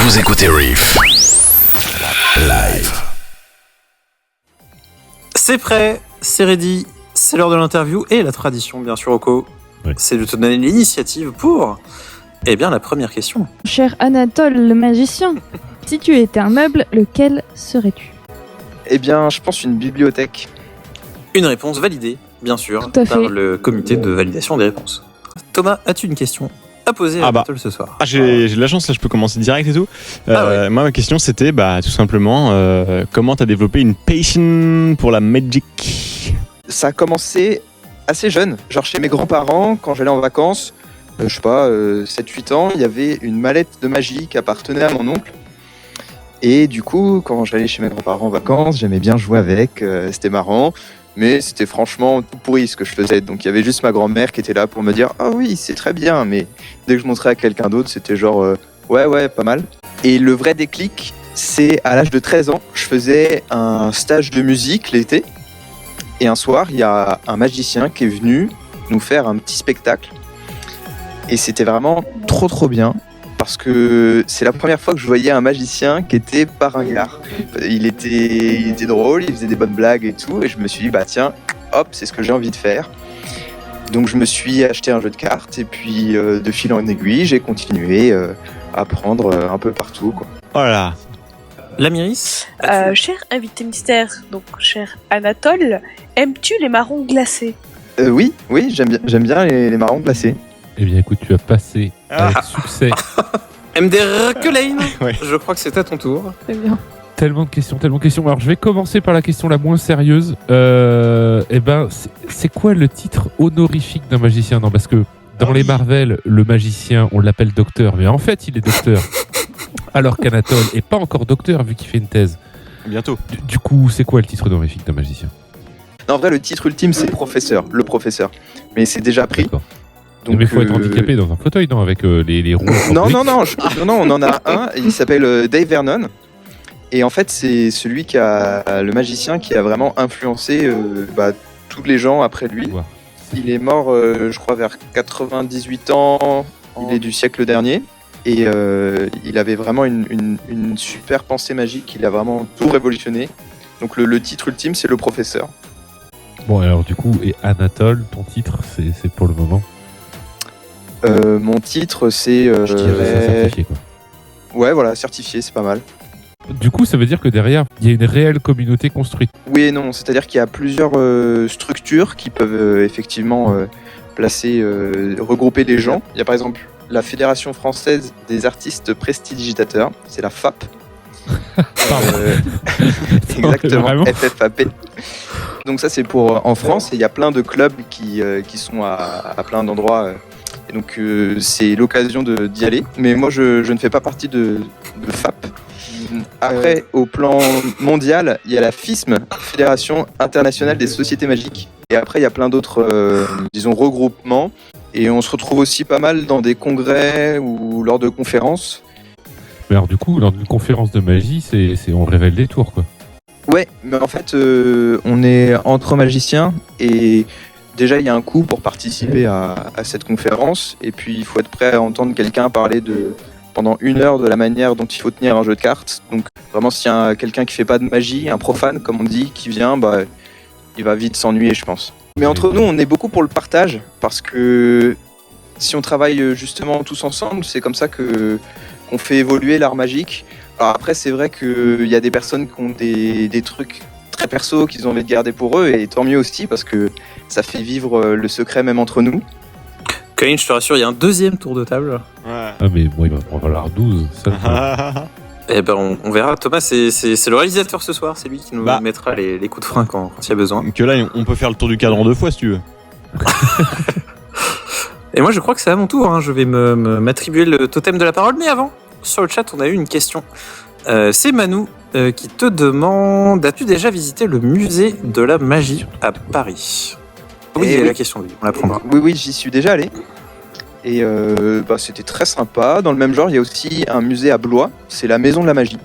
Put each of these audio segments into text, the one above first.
Vous écoutez Riff Live. C'est prêt, c'est ready, c'est l'heure de l'interview et la tradition, bien sûr, Oko, c'est de te donner l'initiative pour, la première question. Cher Anatole, le magicien, si tu étais un meuble, lequel serais-tu ? Je pense une bibliothèque. Une réponse validée, bien sûr, par le comité de validation des réponses. Thomas, as-tu une question à poser à Anatole ce soir? J'ai de la chance, là je peux commencer direct et tout. Moi ma question c'était tout simplement comment t'as développé une passion pour la Magic? Ça a commencé assez jeune, genre chez mes grands-parents, quand j'allais en vacances, 7-8 ans, il y avait une mallette de magie qui appartenait à mon oncle. Et du coup, quand j'allais chez mes grands-parents en vacances, j'aimais bien jouer avec, c'était marrant. Mais c'était franchement tout pourri ce que je faisais. Donc il y avait juste ma grand-mère qui était là pour me dire « Ah oui, c'est très bien ». Mais dès que je montrais à quelqu'un d'autre, c'était genre ouais, pas mal ». Et le vrai déclic, c'est à l'âge de 13 ans, je faisais un stage de musique l'été. Et un soir, il y a un magicien qui est venu nous faire un petit spectacle. Et c'était vraiment trop bien. Parce que c'est la première fois que je voyais un magicien qui était pas ringard. Il était drôle, il faisait des bonnes blagues et tout. Et je me suis dit, tiens, hop, c'est ce que j'ai envie de faire. Donc je me suis acheté un jeu de cartes. Et puis de fil en aiguille, j'ai continué à apprendre un peu partout, quoi. Voilà. Lamiris, cher invité mystère, donc cher Anatole, aimes-tu les marrons glacés? Oui, j'aime bien les marrons glacés. Eh bien écoute, tu as passé avec succès. MDR Kelein, Ouais. Je crois que c'est à ton tour. C'est bien. Tellement de questions. Alors je vais commencer par la question la moins sérieuse. C'est quoi le titre honorifique d'un magicien? Non, parce que dans les Marvel, le magicien, on l'appelle docteur, mais en fait il est docteur. Alors qu'Anatole est pas encore docteur vu qu'il fait une thèse. Bientôt. Du coup, c'est quoi le titre honorifique d'un magicien? Non, en vrai, le titre ultime, c'est le professeur. Mais c'est déjà pris. D'accord. Donc, mais il faut être handicapé dans un fauteuil, non? Avec les roues. Non, on en a un. Il s'appelle Dave Vernon. Et en fait, c'est celui le magicien qui a vraiment influencé tous les gens après lui. Ouais. Il est mort, je crois, vers 98 ans. Il est du siècle dernier. Et il avait vraiment une super pensée magique. Il a vraiment tout révolutionné. Donc le titre ultime, c'est le professeur. Bon, alors du coup, et Anatole, ton titre, c'est pour le moment? Mon titre, c'est... Je dirais certifié, quoi. Ouais, voilà, certifié, c'est pas mal. Du coup, ça veut dire que derrière, il y a une réelle communauté construite. Oui et non, c'est-à-dire qu'il y a plusieurs structures qui peuvent effectivement regrouper les gens. Il y a par exemple la Fédération française des artistes prestidigitateurs, c'est la FAP. Exactement, FFAP. Donc ça c'est pour en France, et il y a plein de clubs qui sont à plein d'endroits. Et donc c'est l'occasion d'y aller. Mais moi je ne fais pas partie de FAP. Après, au plan mondial, il y a la FISM, Fédération internationale des sociétés magiques. Et après, il y a plein d'autres, regroupements. Et on se retrouve aussi pas mal dans des congrès ou lors de conférences. Mais alors du coup, lors d'une conférence de magie, on révèle des tours, quoi. Ouais, mais en fait, on est entre magiciens et déjà, il y a un coût pour participer à cette conférence. Et puis, il faut être prêt à entendre quelqu'un parler pendant 1 heure de la manière dont il faut tenir un jeu de cartes. Donc vraiment, s'il y a quelqu'un qui fait pas de magie, un profane comme on dit, qui vient, il va vite s'ennuyer, je pense. Mais entre nous, on est beaucoup pour le partage, parce que si on travaille justement tous ensemble, c'est comme ça qu'on fait évoluer l'art magique. Alors après, c'est vrai qu'il y a des personnes qui ont des trucs très perso qu'ils ont envie de garder pour eux, et tant mieux aussi, parce que ça fait vivre le secret même entre nous. Colin, je te rassure, il y a un deuxième tour de table. Ouais. Ah mais bon, il va en falloir 12. Ça, On verra. Thomas, c'est le réalisateur ce sour, c'est lui qui nous mettra les coups de frein quand il y a besoin. Que là, on peut faire le tour du cadran 2 fois si tu veux. Et moi, je crois que c'est à mon tour. Je vais m'attribuer le totem de la parole. Mais avant, sur le chat, on a eu une question. C'est Manou qui te demande: as-tu déjà visité le musée de la magie à Paris? Oui, il y a la question, on la prendra. Oui, j'y suis déjà allé. Et c'était très sympa. Dans le même genre, il y a aussi un musée à Blois, c'est la Maison de la Magie.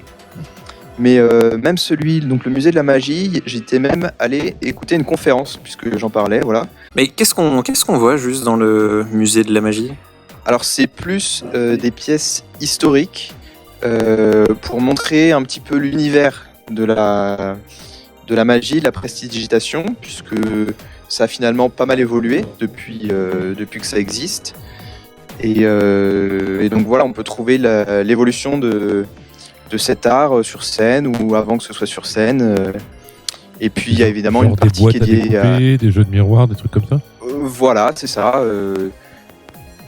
Mais même donc le musée de la magie, j'étais même allé écouter une conférence, puisque j'en parlais, voilà. Mais qu'est-ce qu'on voit juste dans le musée de la magie? Alors c'est plus des pièces historiques pour montrer un petit peu l'univers de la magie, de la prestidigitation, puisque ça a finalement pas mal évolué depuis que ça existe. Et donc voilà, on peut trouver l'évolution de cet art sur scène ou avant que ce soit sur scène. Et puis il y a évidemment Genre une partie des boîtes qui est liée à découper, des jeux de miroirs, des trucs comme ça. voilà, c'est ça.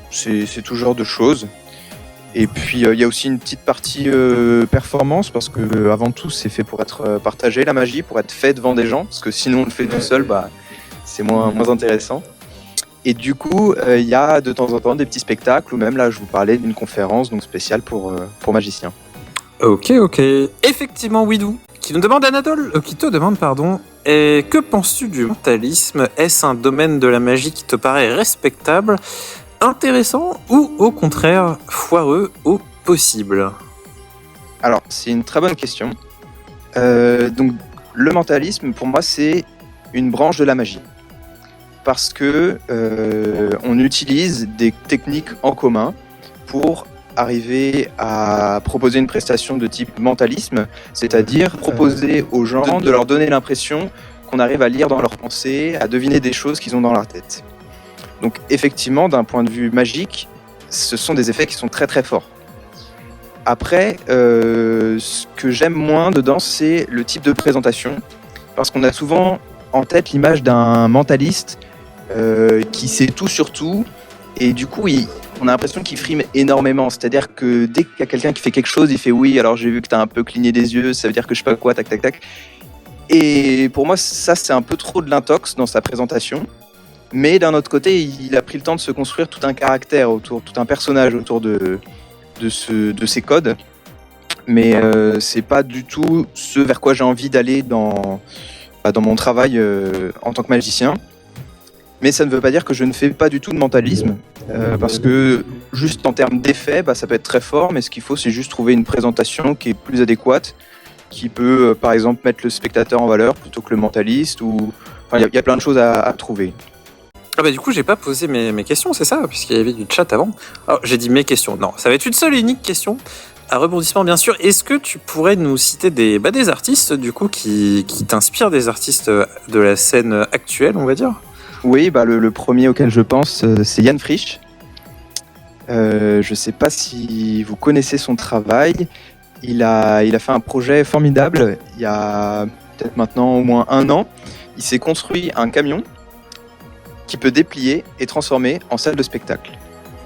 C'est tout genre de choses. Et puis il y a aussi une petite partie performance, parce que avant tout c'est fait pour être partagé, la magie, pour être fait devant des gens, parce que sinon on le fait tout seul, c'est moins intéressant. Et du coup il y a de temps en temps des petits spectacles, ou même là je vous parlais d'une conférence donc spéciale pour magiciens. Ok. Effectivement, Widou, qui te demande, et que penses-tu du mentalisme? Est-ce un domaine de la magie qui te paraît respectable, intéressant, ou au contraire foireux au possible? Alors c'est une très bonne question. Donc le mentalisme pour moi c'est une branche de la magie, parce que on utilise des techniques en commun pour arriver à proposer une prestation de type mentalisme, c'est-à-dire proposer aux gens de leur donner l'impression qu'on arrive à lire dans leurs pensées, à deviner des choses qu'ils ont dans leur tête. Donc effectivement, d'un point de vue magique, ce sont des effets qui sont très très forts. Après, ce que j'aime moins dedans, c'est le type de présentation, parce qu'on a souvent en tête l'image d'un mentaliste qui sait tout sur tout, et du coup, on a l'impression qu'il frime énormément. C'est-à-dire que dès qu'il y a quelqu'un qui fait quelque chose, il fait oui, alors j'ai vu que t'as un peu cligné des yeux, ça veut dire que je sais pas quoi, tac, tac, tac. Et pour moi, ça, c'est un peu trop de l'intox dans sa présentation. Mais d'un autre côté, il a pris le temps de se construire tout un caractère tout un personnage autour de ces codes. Mais c'est pas du tout ce vers quoi j'ai envie d'aller dans mon travail en tant que magicien. Mais ça ne veut pas dire que je ne fais pas du tout de mentalisme, parce que juste en termes d'effet, ça peut être très fort, mais ce qu'il faut, c'est juste trouver une présentation qui est plus adéquate, qui peut, par exemple, mettre le spectateur en valeur plutôt que le mentaliste, ou il y a plein de choses à trouver. Ah du coup, j'ai pas posé mes questions, c'est ça, puisqu'il y avait du chat avant. Alors, j'ai dit mes questions. Non, ça va être une seule et unique question. À rebondissement, bien sûr. Est-ce que tu pourrais nous citer des artistes, du coup, qui t'inspirent, des artistes de la scène actuelle, on va dire? Oui, le premier auquel je pense, c'est Jan Frisch. Je sais pas si vous connaissez son travail. Il a fait un projet formidable il y a peut-être maintenant au moins 1 an. Il s'est construit un camion qui peut déplier et transformer en salle de spectacle.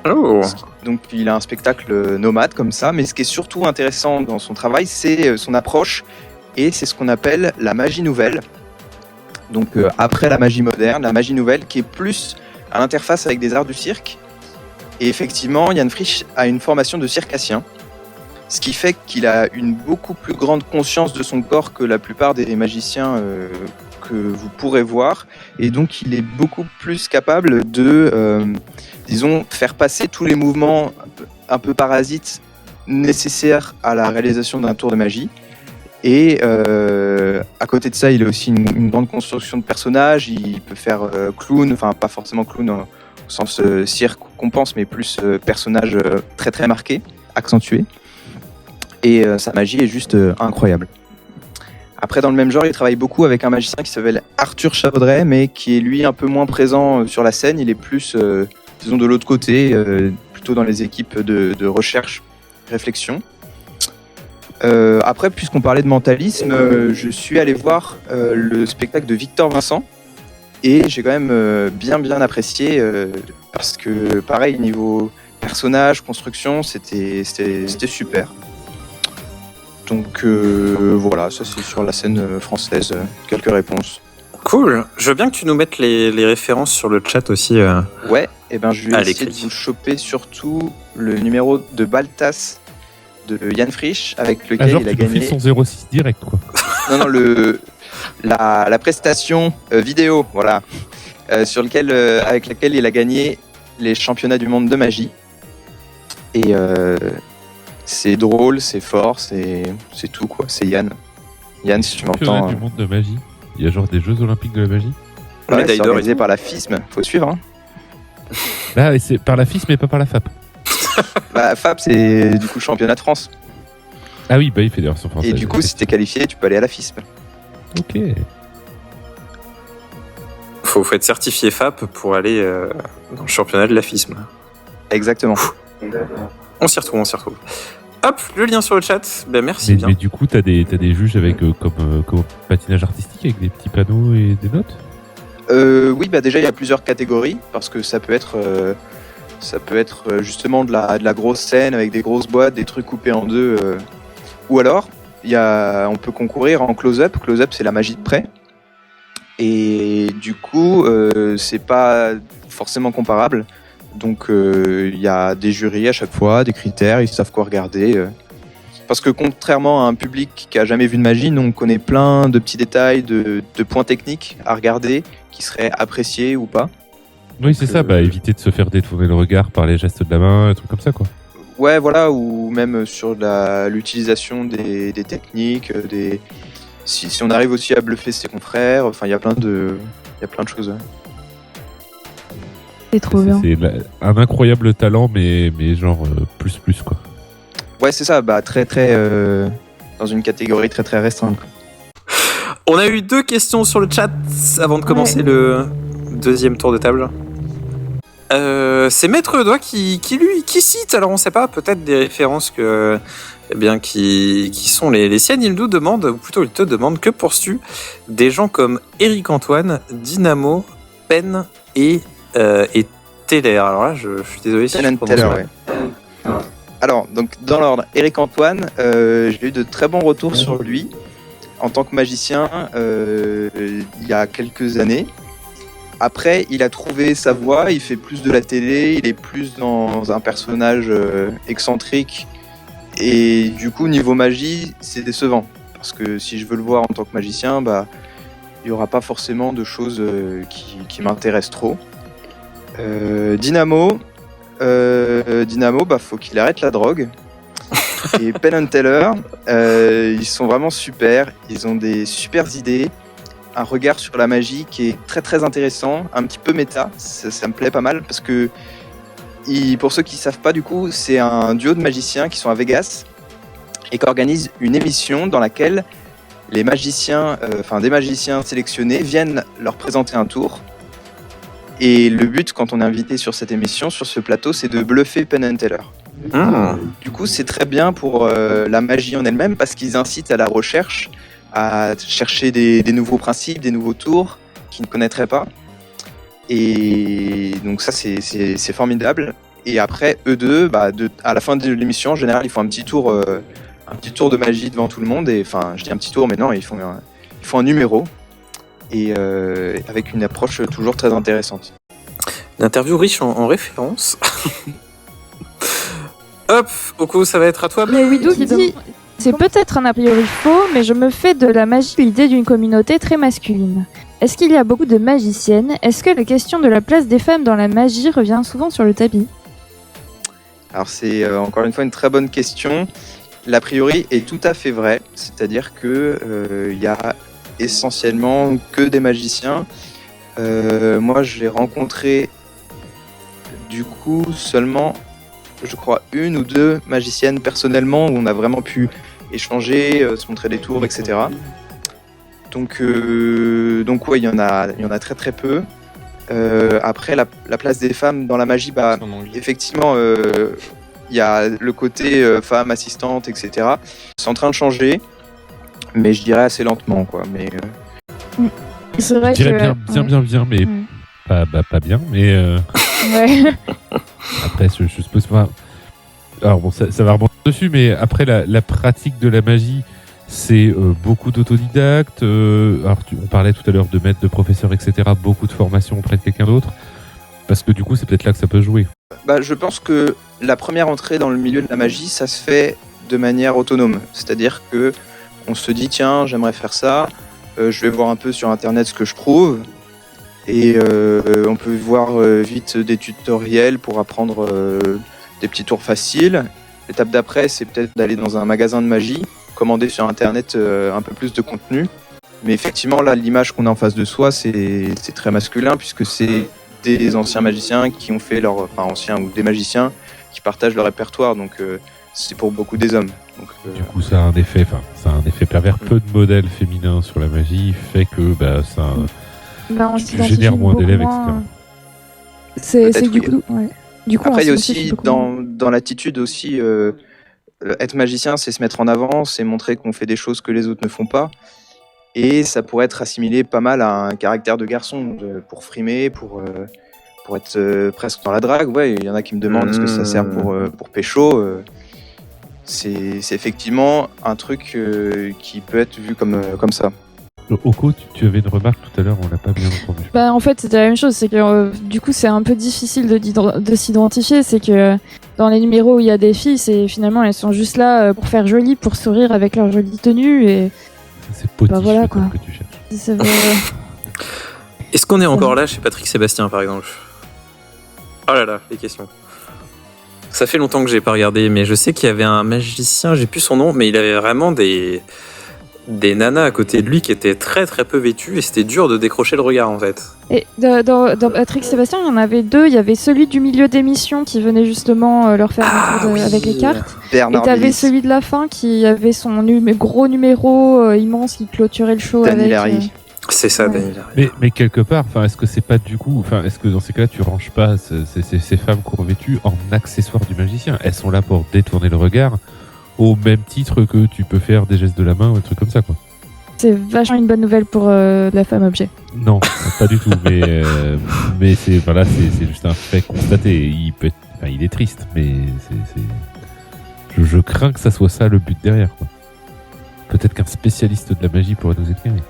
Oh. Donc il a un spectacle nomade comme ça, mais ce qui est surtout intéressant dans son travail, c'est son approche, et c'est ce qu'on appelle la magie nouvelle. Donc après la magie moderne, la magie nouvelle qui est plus à l'interface avec des arts du cirque. Et effectivement, Jan Frisch a une formation de circassien, ce qui fait qu'il a une beaucoup plus grande conscience de son corps que la plupart des magiciens que vous pourrez voir. Et donc il est beaucoup plus capable de, faire passer tous les mouvements un peu parasites nécessaires à la réalisation d'un tour de magie. Et à côté de ça, il a aussi une grande construction de personnages. Il peut faire clown, enfin pas forcément clown au sens cirque qu'on pense, mais plus personnage très très marqué, accentué. Et sa magie est juste incroyable. Après, dans le même genre, il travaille beaucoup avec un magicien qui s'appelle Arthur Chaudret, mais qui est lui un peu moins présent sur la scène. Il est plus, disons, de l'autre côté, plutôt dans les équipes de recherche, réflexion. Après, puisqu'on parlait de mentalisme, je suis allé voir le spectacle de Victor Vincent, et j'ai quand même bien apprécié, parce que pareil, niveau personnage, construction, c'était super. Donc voilà, ça c'est sur la scène française, quelques réponses. Cool, je veux bien que tu nous mettes les références sur le chat aussi. Ouais, et je vais essayer de vous choper surtout le numéro de Baltas de Jan Frisch, avec lequel il a gagné. Son 06 direct, quoi. Non, la prestation vidéo, voilà, avec laquelle il a gagné les championnats du monde de magie. Et c'est drôle, c'est fort, c'est tout, quoi. C'est Yann. Yann, si tu m'entends. Championnat du monde de magie. Il y a genre des Jeux Olympiques de la magie. Ouais, c'est organisé par la FISM, faut suivre. Hein. Là, c'est par la FISM mais pas par la FAP. FAP, c'est du coup championnat de France. Ah oui, bah il fait des versions françaises. Et du coup, si t'es qualifié, tu peux aller à la FISP. Ok. Faut être certifié FAP pour aller dans le championnat de la FISM. Exactement. On s'y retrouve. Hop, le lien sur le chat. Ben merci bien. Mais du coup, t'as des juges avec comme patinage artistique avec des petits panneaux et des notes. Oui, bah déjà il y a plusieurs catégories parce que ça peut être justement de la grosse scène avec des grosses boîtes, des trucs coupés en deux, ou alors on peut concourir en close-up. Close-up, c'est la magie de près, et du coup c'est pas forcément comparable. Donc il y a des jurys à chaque fois, des critères, ils savent quoi regarder. Parce que contrairement à un public qui a jamais vu de magie, nous on connaît plein de petits détails, de points techniques à regarder qui seraient appréciés ou pas. Oui, c'est ça. Bah éviter de se faire détourner le regard par les gestes de la main, des trucs comme ça, quoi. Ouais, voilà, ou même sur l'utilisation des techniques, si on arrive aussi à bluffer ses confrères, enfin il y a plein de choses. Ouais. C'est trop bien. C'est un incroyable talent, mais genre plus quoi. Ouais, c'est ça, bah très dans une catégorie très restreinte. On a eu 2 questions sur le chat avant de commencer le deuxième tour de table. C'est Maître Doigt qui cite, alors on sait pas, peut-être des références qui sont les siennes. Il nous demande, ou plutôt il te demande, que penses-tu des gens comme Eric Antoine, Dynamo, Penn et Teller. Alors là, je suis désolé si je prononce Teller, mal. ouais. Alors, donc dans l'ordre, Eric Antoine, j'ai eu de très bons retours sur lui en tant que magicien il y a quelques années. Après, il a trouvé sa voie, il fait plus de la télé, il est plus dans un personnage excentrique. Et du coup, niveau magie, c'est décevant. Parce que si je veux le voir en tant que magicien, bah, il n'y aura pas forcément de choses qui m'intéressent trop. Dynamo, bah, faut qu'il arrête la drogue. Et Penn & Teller, ils sont vraiment super, ils ont des super idées, un regard sur la magie qui est très intéressant, un petit peu méta, ça me plaît pas mal parce que pour ceux qui savent pas du coup, c'est un duo de magiciens qui sont à Vegas et qui organisent une émission dans laquelle les magiciens, des magiciens sélectionnés viennent leur présenter un tour. Et le but, quand on est invité sur cette émission, sur ce plateau, c'est de bluffer Penn & Teller. Du coup, c'est très bien pour la magie en elle-même parce qu'ils incitent à la recherche, à chercher des nouveaux principes, des nouveaux tours qu'ils ne connaîtraient pas. Et donc ça, c'est formidable. Et après, eux deux, à la fin de l'émission, en général, ils font un petit tour de magie devant tout le monde. Et enfin, je dis un petit tour, mais non, ils font un numéro. Et avec une approche toujours très intéressante. Une interview riche en références. Hop, Oko, ça va être à toi. Mais Widou qui dit c'est peut-être un a priori faux, mais je me fais de la magie l'idée d'une communauté très masculine. Est-ce qu'il y a beaucoup de magiciennes ? Est-ce que la question de la place des femmes dans la magie revient souvent sur le tapis ? Alors c'est encore une fois une très bonne question. L'a priori est tout à fait vrai, c'est-à-dire que il y a essentiellement que des magiciens. Moi, je l'ai rencontré du coup seulement, je crois, 1 ou 2 magiciennes personnellement où on a vraiment pu échanger, se montrer des tours, etc. Donc ouais, il y en a très peu. Après, la place des femmes dans la magie, bah, effectivement, il y a le côté femme assistante, etc. C'est en train de changer, mais je dirais assez lentement, quoi. Mais c'est vrai je dirais que bien, mais pas bien, mais ouais. après je suppose pas. Alors bon, ça va rebondir dessus, mais après la pratique de la magie, c'est beaucoup d'autodidactes. Alors on parlait tout à l'heure de maîtres, de professeurs, etc. Beaucoup de formation auprès de quelqu'un d'autre, parce que du coup c'est peut-être là que ça peut jouer. Bah, je pense que la première entrée dans le milieu de la magie, ça se fait de manière autonome. C'est-à-dire que on se dit tiens, j'aimerais faire ça, je vais voir un peu sur internet ce que je trouve. Et on peut voir vite des tutoriels pour apprendre des petits tours faciles. L'étape d'après, c'est peut-être d'aller dans un magasin de magie, commander sur internet un peu plus de contenu. Mais effectivement, là, l'image qu'on a en face de soi, c'est très masculin, puisque c'est des anciens magiciens qui ont fait anciens ou des magiciens qui partagent leur répertoire. Donc c'est pour beaucoup des hommes. Donc, Du coup, ça a un effet pervers. Peu de modèles féminins sur la magie fait que ça On tu s'identifie génères moins beaucoup d'élèves, moins. etc. C'est Peut-être, du oui. coup. Ouais. Du coup, Après, on il y a s'identifie aussi beaucoup moins. dans l'attitude aussi, être magicien, c'est se mettre en avant, c'est montrer qu'on fait des choses que les autres ne font pas. Et ça pourrait être assimilé pas mal à un caractère de garçon, pour frimer, pour être presque dans la drague. Ouais, il y en a qui me demandent est-ce que ça sert pour pécho. C'est effectivement un truc qui peut être vu comme ça. Oko, tu avais une remarque tout à l'heure, on l'a pas bien entendu. En fait, c'était la même chose. C'est que du coup, c'est un peu difficile de s'identifier. C'est que dans les numéros où il y a des filles, finalement elles sont juste là pour faire joli, pour sourire avec leur jolie tenue et C'est potiche voilà, le quoi. terme que tu cherches. c'est Est-ce qu'on est encore là chez Patrick Sébastien, par exemple? Oh là là, les questions. Ça fait longtemps que j'ai pas regardé, mais je sais qu'il y avait un magicien, j'ai plus son nom, mais il avait vraiment des nanas à côté de lui qui étaient très très peu vêtues et c'était dur de décrocher le regard en fait. Et dans Patrick Sébastien, il y en avait deux. Il y avait celui du milieu d'émission qui venait justement leur faire un tour avec les cartes. Et Bernard t'avais Billis, celui de la fin qui avait son gros numéro immense qui clôturait le show Dany avec. Larry. C'est ça, Ouais. Daniel. Mais quelque part, est-ce que c'est pas du coup, est-ce que dans ces cas-là, tu ranges pas ces femmes revêtues en accessoires du magicien? Elles sont là pour détourner le regard, au même titre que tu peux faire des gestes de la main ou des trucs comme ça, quoi. C'est vachement une bonne nouvelle pour la femme objet. Non, pas du tout. Mais c'est juste un fait constaté. Il est triste, mais je crains que ça soit ça le but derrière, quoi. Peut-être qu'un spécialiste de la magie pourrait nous éclairer.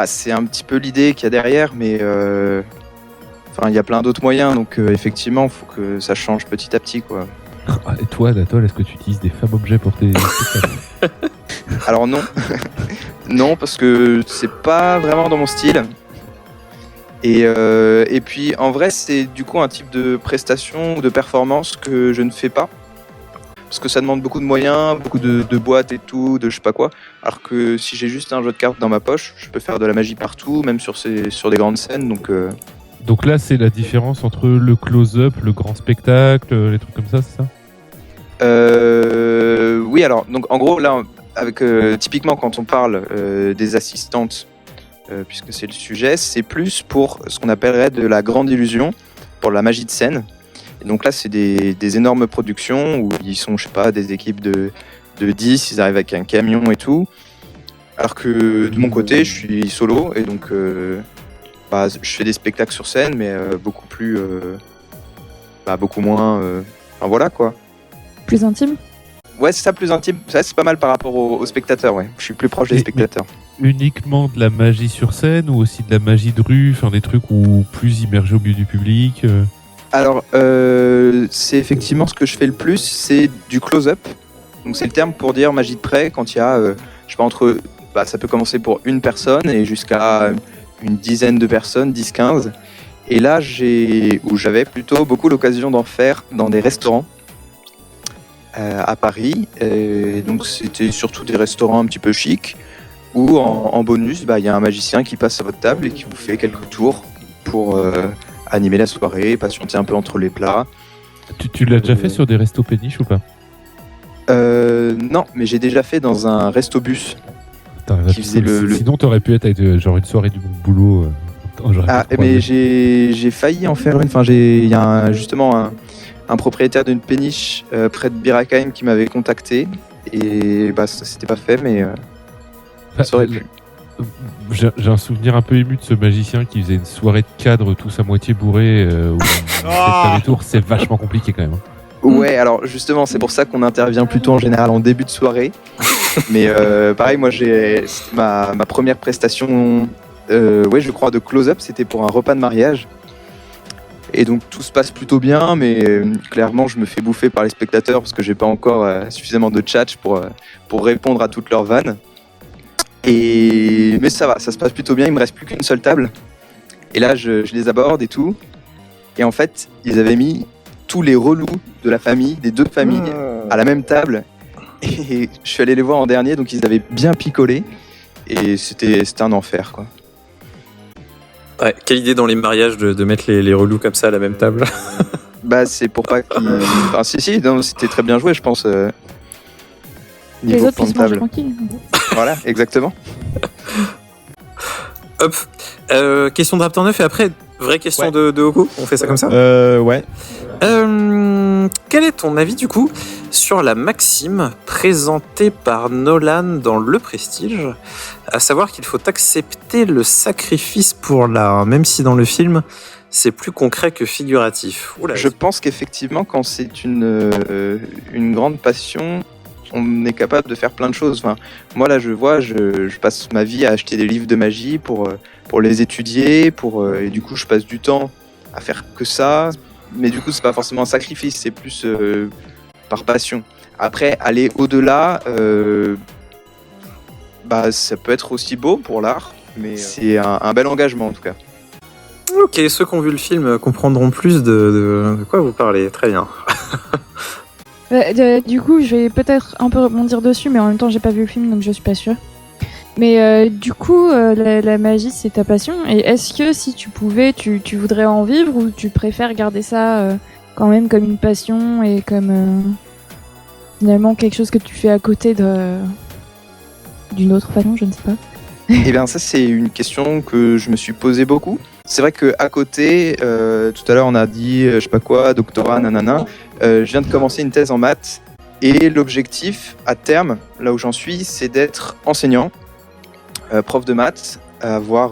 C'est un petit peu l'idée qu'il y a derrière, mais il y a plein d'autres moyens, donc effectivement, il faut que ça change petit à petit, quoi. Et toi, Datol, est-ce que tu utilises des femmes objets pour tes spectacles? Alors non, non, parce que c'est pas vraiment dans mon style. Et puis en vrai, c'est du coup un type de prestation ou de performance que je ne fais pas. Parce que ça demande beaucoup de moyens, beaucoup de boîtes et tout, de je sais pas quoi. Alors que si j'ai juste un jeu de cartes dans ma poche, je peux faire de la magie partout, même sur des grandes scènes. Donc là, c'est la différence entre le close-up, le grand spectacle, les trucs comme ça, c'est ça? Oui, alors, donc en gros, là, typiquement quand on parle des assistantes, puisque c'est le sujet, c'est plus pour ce qu'on appellerait de la grande illusion, pour la magie de scène. Et donc là, c'est des énormes productions où ils sont, je sais pas, des équipes de 10, ils arrivent avec un camion et tout. Alors que de mon côté, je suis solo et donc je fais des spectacles sur scène, mais beaucoup moins. Voilà quoi. Plus intime. Ouais, c'est ça, plus intime. Ça, c'est pas mal par rapport aux spectateurs, ouais. Je suis plus proche des spectateurs. Uniquement de la magie sur scène ou aussi de la magie de rue, des trucs où plus immergé au milieu du public Alors, c'est effectivement ce que je fais le plus, c'est du close-up. Donc c'est le terme pour dire magie de près quand il y a, je sais pas, ça peut commencer pour une personne et jusqu'à une dizaine de personnes, 10-15. Et là, j'avais plutôt beaucoup l'occasion d'en faire dans des restaurants à Paris. Et donc c'était surtout des restaurants un petit peu chics où en bonus, il y a un magicien qui passe à votre table et qui vous fait quelques tours pour animer la soirée, patienter un peu entre les plats. Tu l'as déjà fait sur des restos péniches ou pas? Non, mais j'ai déjà fait dans un resto-bus. Qui faisait Sinon, t'aurais pu être avec genre une soirée du bon boulot. Mais j'ai failli en faire une. Il y a justement un propriétaire d'une péniche près de Birakheim qui m'avait contacté. Et ça s'était pas fait, mais ça aurait pu. J'ai un souvenir un peu ému de ce magicien qui faisait une soirée de cadre tous à moitié bourré où faire des tours, c'est vachement compliqué quand même. Ouais, alors justement, c'est pour ça qu'on intervient plutôt en général en début de soirée. Mais pareil, moi, c'était ma première prestation, je crois, de close-up, c'était pour un repas de mariage. Et donc tout se passe plutôt bien, mais clairement, je me fais bouffer par les spectateurs parce que j'ai pas encore suffisamment de tchatch pour répondre à toutes leurs vannes. Mais ça va, ça se passe plutôt bien, il me reste plus qu'une seule table. Et là, je les aborde et tout. Et en fait, ils avaient mis tous les relous de la famille, des deux familles, à la même table. Et je suis allé les voir en dernier, donc ils avaient bien picolé. Et c'était un enfer, quoi. Ouais, quelle idée dans les mariages de mettre les relous comme ça à la même table. C'est pour pas qu'ils... Enfin, si, non, c'était très bien joué, je pense. Les niveau autres plan puissent de manger table. tranquille. Voilà, exactement. Hop. Question de Raptor 9 et après, vraie question de Oko. On fait ça comme ça Ouais. Quel est ton avis du coup sur la maxime présentée par Nolan dans Le Prestige, à savoir qu'il faut accepter le sacrifice pour l'art, même si dans le film c'est plus concret que figuratif. Oula, Je pense qu'effectivement, quand c'est une grande passion, on est capable de faire plein de choses. Enfin, moi, là, je passe ma vie à acheter des livres de magie pour les étudier, et du coup, je passe du temps à faire que ça. Mais du coup, c'est pas forcément un sacrifice, c'est plus par passion. Après, aller au-delà, ça peut être aussi beau pour l'art, mais c'est un bel engagement en tout cas. Ok, ceux qui ont vu le film comprendront plus de quoi vous parlez. Très bien. Du coup, je vais peut-être un peu rebondir dessus, mais en même temps, j'ai pas vu le film, donc je suis pas sûre. Mais du coup, la magie, c'est ta passion. Et est-ce que si tu pouvais, tu voudrais en vivre ou tu préfères garder ça quand même comme une passion et comme finalement quelque chose que tu fais à côté d'une autre façon, je ne sais pas. Et bien ça, c'est une question que je me suis posée beaucoup. C'est vrai qu'à côté, tout à l'heure on a dit, je sais pas quoi, doctorat, nanana, je viens de commencer une thèse en maths et l'objectif à terme, là où j'en suis, c'est d'être enseignant, prof de maths, avoir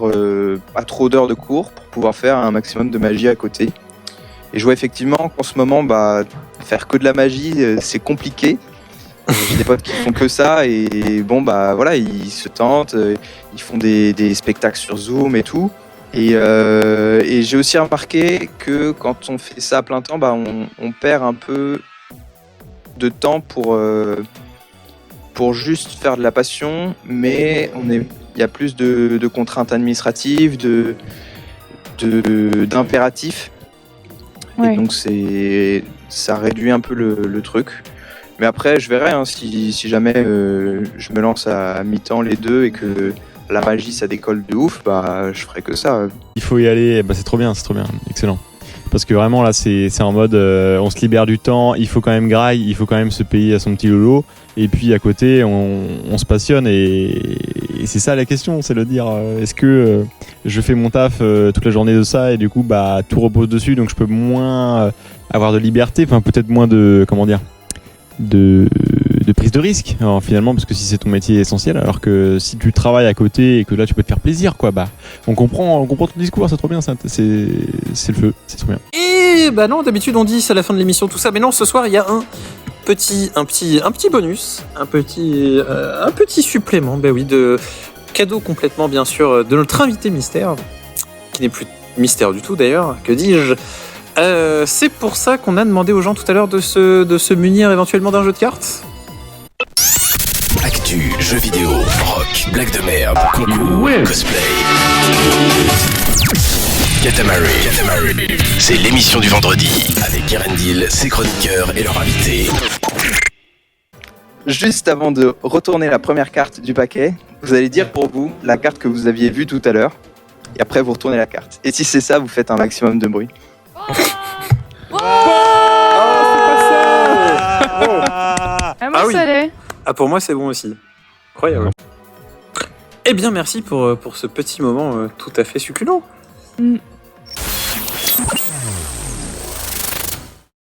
pas trop d'heures de cours pour pouvoir faire un maximum de magie à côté. Et je vois effectivement qu'en ce moment, faire que de la magie, c'est compliqué. J'ai des potes qui font que ça et bon voilà, ils se tentent, ils font des spectacles sur Zoom et tout. Et j'ai aussi remarqué que quand on fait ça à plein temps, on perd un peu de temps pour juste faire de la passion, mais il y a plus de contraintes administratives, d'impératifs. Ouais. Et donc ça réduit un peu le truc. Mais après, je verrai si jamais je me lance à mi-temps les deux et que la magie ça décolle de ouf, je ferai que ça. Il faut y aller, c'est trop bien, excellent. Parce que vraiment là, c'est en mode on se libère du temps, il faut quand même graille, il faut quand même se payer à son petit lolo. Et puis à côté, on se passionne et c'est ça la question, c'est de dire est-ce que je fais mon taf toute la journée de ça et du coup tout repose dessus, donc je peux moins avoir de liberté, enfin peut-être moins de prise de risque finalement, parce que si c'est ton métier essentiel, alors que si tu travailles à côté et que là tu peux te faire plaisir on comprend ton discours, c'est trop bien, ça c'est le feu, c'est trop bien. Et non, d'habitude on dit c'est la fin de l'émission tout ça, mais non, ce soir il y a un petit bonus, un petit supplément, de cadeau complètement bien sûr de notre invité mystère, qui n'est plus mystère du tout d'ailleurs, que dis-je. C'est pour ça qu'on a demandé aux gens tout à l'heure de se munir éventuellement d'un jeu de cartes. Actu, jeux vidéo, rock, blague de merde, concours, cosplay. Katamari, c'est l'émission du vendredi avec Erendil, ses chroniqueurs et leurs invités. Juste avant de retourner la première carte du paquet, vous allez dire pour vous la carte que vous aviez vue tout à l'heure, et après vous retournez la carte. Et si c'est ça, vous faites un maximum de bruit. Moi, oui. ça l'est. Pour moi c'est bon aussi. Incroyable. Eh bien merci pour ce petit moment tout à fait succulent.